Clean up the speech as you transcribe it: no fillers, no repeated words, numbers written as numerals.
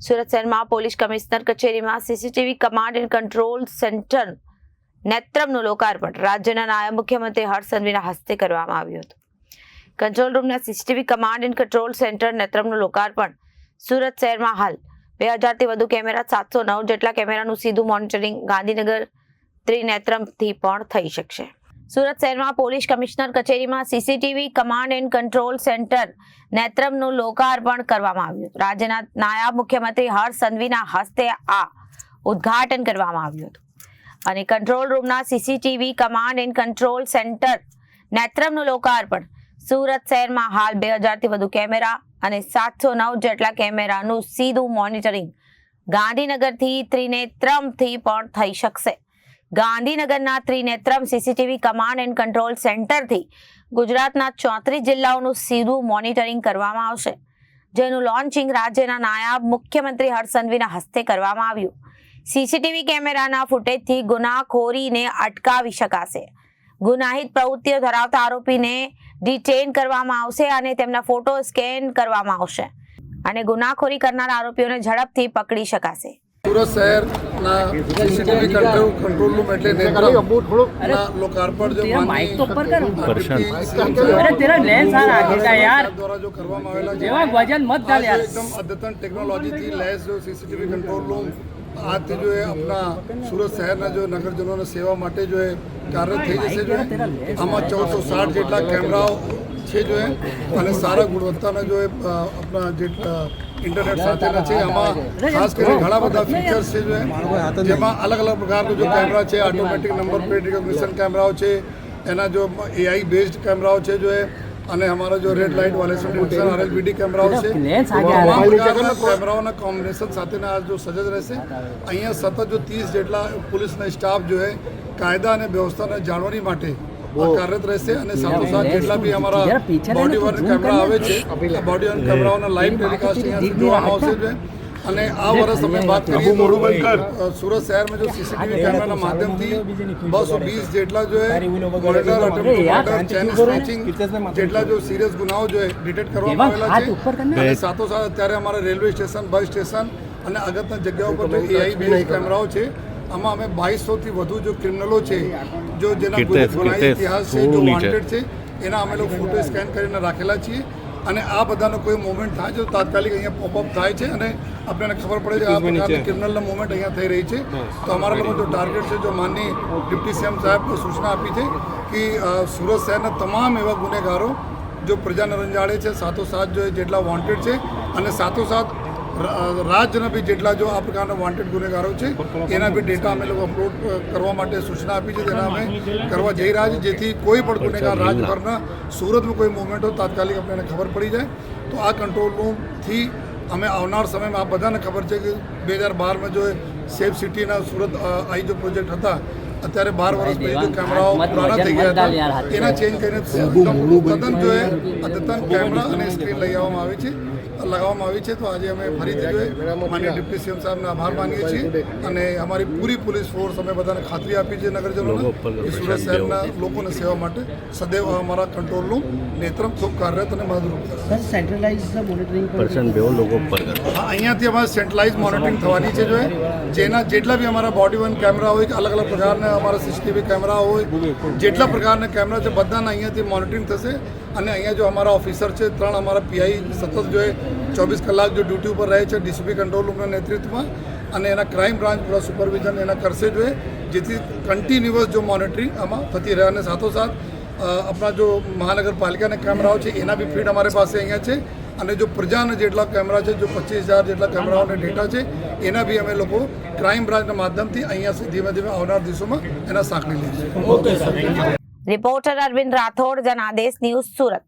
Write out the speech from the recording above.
સુરત શહેરમાં police commissioner કચેરીમાં CCTV command and control centre નેત્રમનું લોકાર્પણ રાજ્યના નાયબ મુખ્યમંત્રી હર્ષ સંઘવીના હસ્તે કરવામાં આવ્યું હતું. કંટ્રોલ રૂમના CCTV command and control centre નેત્રમનું લોકાર્પણ. સુરત શહેરમાં હાલ 2000થી વધુ કેમેરા, 709 જેટલા કેમેરાનું સીધું મોનિટરિંગ ગાંધીનગર ત્રિનેત્રમથી પણ થઈ શકશે. સુરત શહેરમાં પોલીસ કમિશનર કચેરીમાં CCTV command and control centre નેત્રમનું લોકાર્પણ કરવામાં આવ્યું. રાજ્યના નાયબ મુખ્યમંત્રી હર્ષ સંઘવીના હસ્તે આ ઉદ્ઘાટન કરવામાં આવ્યું હતું અને કંટ્રોલ રૂમના CCTV command and control centre નેત્રમનું લોકાર્પણ. સુરત શહેરમાં હાલ 2000થી વધુ કેમેરા અને 709 જેટલા કેમેરાનું સીધું મોનિટરિંગ ગાંધીનગરથી ત્રિનેત્રમથી પણ થઈ શકશે. ગાંધીનગરના ત્રિનેત્રમ સીસીટીવી કમાન્ડ એન્ડ કંટ્રોલ સેન્ટરથી ગુજરાતના 34 જિલ્લાઓનું સીધું મોનિટરિંગ કરવામાં આવશે, જેનું લોન્ચિંગ રાજ્યના નાયબ મુખ્યમંત્રી હર્ષ સંઘવીના હસ્તે કરવામાં આવ્યું. સીસીટીવી કેમેરાના ફૂટેજથી ગુનાખોરીને અટકાવી શકાશે. ગુનાહિત પ્રવૃત્તિઓ ધરાવતા આરોપીને ડિટેન કરવામાં આવશે અને તેમના ફોટો સ્કેન કરવામાં આવશે અને ગુનાખોરી કરનાર આરોપીઓને ઝડપથી પકડી શકાશે. સુરત શહેરના સીસીટીવી કંટ્રોલ રૂમ એટલે નેત્રમના લોકાર્પણ જો દ્વારા જો કરવામાં આવેલા છે, એકદમ અદ્યતન ટેકનોલોજીથી લેસ જો સીસીટીવી કંટ્રોલ રૂમ આજથી જો એ આપણા સુરત શહેરના જો નગરજનોને સેવા માટે જો એ કાર્યરત થઈ જશે. જો આમાં 1460 જેટલા કેમેરાઓ છે જો અને સારા ગુણવત્તાના જો આપણા જે ઇન્ટરનેટ સાથેના છે. આમાં ખાસ કરીને ઘણા બધા ફીચર્સ છે જો જેમાં અલગ અલગ પ્રકારના જો કેમેરા છે, ઓટોમેટિક નંબર પ્લેટ રિકોગ્નિશન કેમેરાઓ છે, એના જો AI બેઝડ કેમેરાઓ છે જો અને અમારા જો રેડ લાઇટ વાયલેશન ડિટેક્શન RLBD કેમેરાઓ છે. તમામ પ્રકારના કેમેરાઓના કોમ્બિનેશન સાથેના આ જો સજ્જ રહેશે. અહીંયા સતત જો 30 જેટલા પોલીસના સ્ટાફ જો કાયદા અને વ્યવસ્થાને જાળવણી માટે કાર્યરત રહેશે અને સાથોસાથ જેટલા બી અમારા બોડી વર્ન કેમેરા આવે છે, આ બોડી વર્ન કેમેરાઓના લાઈવ ટેલિકાસ્ટ અહીંયા જોવામાં આવશે છે. અને આ વર્ષ અમે વાત કરીએ તો સુરત શહેરમાં જો સીસીટીવી કેમેરાના માધ્યમથી 220 જેટલા જો મર્ડર, ચેન સ્નેચિંગ જેટલા જો સિરિયસ ગુનાઓ જો ડિટેક્ટ કરવામાં આવેલા છે. અને સાથોસાથ અત્યારે અમારા રેલવે સ્ટેશન, બસ સ્ટેશન અને અગત્યની જગ્યાઓ પર જો AI બેઝ કેમેરાઓ છે. આમાં અમે 2200થી વધુ જો ક્રિમિનલો છે, જો જેના ગુનાહિત ઇતિહાસ છે, જો વોન્ટેડ છે, એના અમે લોકો ફોટો સ્કેન કરીને રાખેલા છીએ. અને આ બધાનો કોઈ મુવમેન્ટ થાય છે તો તાત્કાલિક અહીંયા પોપઅપ થાય છે અને આપણને ખબર પડે છે આ પ્રકારની ક્રિમિનલના મુવમેન્ટ અહીંયા થઈ રહી છે. તો અમારા લોકો જો ટાર્ગેટ છે, જો માનની ડિપ્ટી CM સાહેબ સૂચના આપી છે કે સુરત શહેરના તમામ એવા ગુનેગારો જો પ્રજાને રંજાડે છે, સાથોસાથ જો જેટલા વોન્ટેડ છે અને સાથોસાથ રાજ્યના બી જેટલા જો આ પ્રકારના વોન્ટેડ ગુનેગારો છે એના બી ડેટા અમે લોકો અપલોડ કરવા માટે સૂચના આપી છે. તેના અમે કરવા જઈ રહ્યા છીએ જેથી કોઈ પણ ગુનેગાર રાજભરના સુરતમાં કોઈ મુવમેન્ટ હોય તાત્કાલિક આપણને ખબર પડી જાય. તો આ કંટ્રોલ રૂમથી અમે આવનાર સમયમાં આ બધાને ખબર છે કે 2012માં જો સેફ સિટીના સુરત આઈ જો પ્રોજેક્ટ હતા, અત્યારે 12 વર્ષ પછી જો કેમેરાઓ પુરાના થઈ ગયા હતા એના ચેન્જ કરીને તદ્દન જો અદ્યતન કેમેરા અને સ્ક્રીન લઈ આવવામાં આવી છે, લગાવવામાં આવી છે. તો આજે અમે ફરીથી જોઈએ માનનીય ડિપ્ટી CM સાહેબને આભાર માનીએ છીએ અને અમારી પૂરી પોલીસ ફોર્સ અમે બધાને ખાતરી આપી છે નગરજનોને કે સુરત શહેરના લોકોને સેવા માટે સદૈવ અમારા કંટ્રોલ રૂમ નેત્રમ ખૂબ કાર્યરત અને મદદરૂપ થશે. અહીંયાથી અમારે સેન્ટ્રલાઇઝ મોનિટરિંગ થવાની છે જો જેના જેટલા બી અમારા બોડી વર્ન કેમેરા હોય, અલગ અલગ પ્રકારના અમારા સીસીટીવી કેમેરા હોય, જેટલા પ્રકારના કેમેરા છે બધાના અહીંયાથી મોનિટરિંગ થશે. અને અહીંયા જો અમારા ઓફિસર છે, 3 અમારા PI સતત જો 24 કલાક જો ડ્યુટી ઉપર રહે છે DCP કંટ્રોલ રૂમના નેતૃત્વમાં અને એના ક્રાઇમ બ્રાન્ચ પૂરા સુપરવિઝન એના કરશે જોઈએ જેથી કન્ટિન્યુઅસ જો મોનિટરિંગ આમાં થતી રહે. અને સાથોસાથ આપણા જો મહાનગરપાલિકાના કેમેરાઓ છે એના બી ફીડ અમારી પાસે અહીંયા છે અને જો પ્રજાના જેટલા કેમેરા છે, જો 25,000 જેટલા કેમેરાઓના ડેટા છે એના બી અમે લોકો ક્રાઇમ બ્રાન્ચના માધ્યમથી અહીંયા ધીમે ધીમે આવનાર દિવસોમાં એના સાંકળી લઈશું. Reporter Arvind Rathod, Janadesh news, Surat.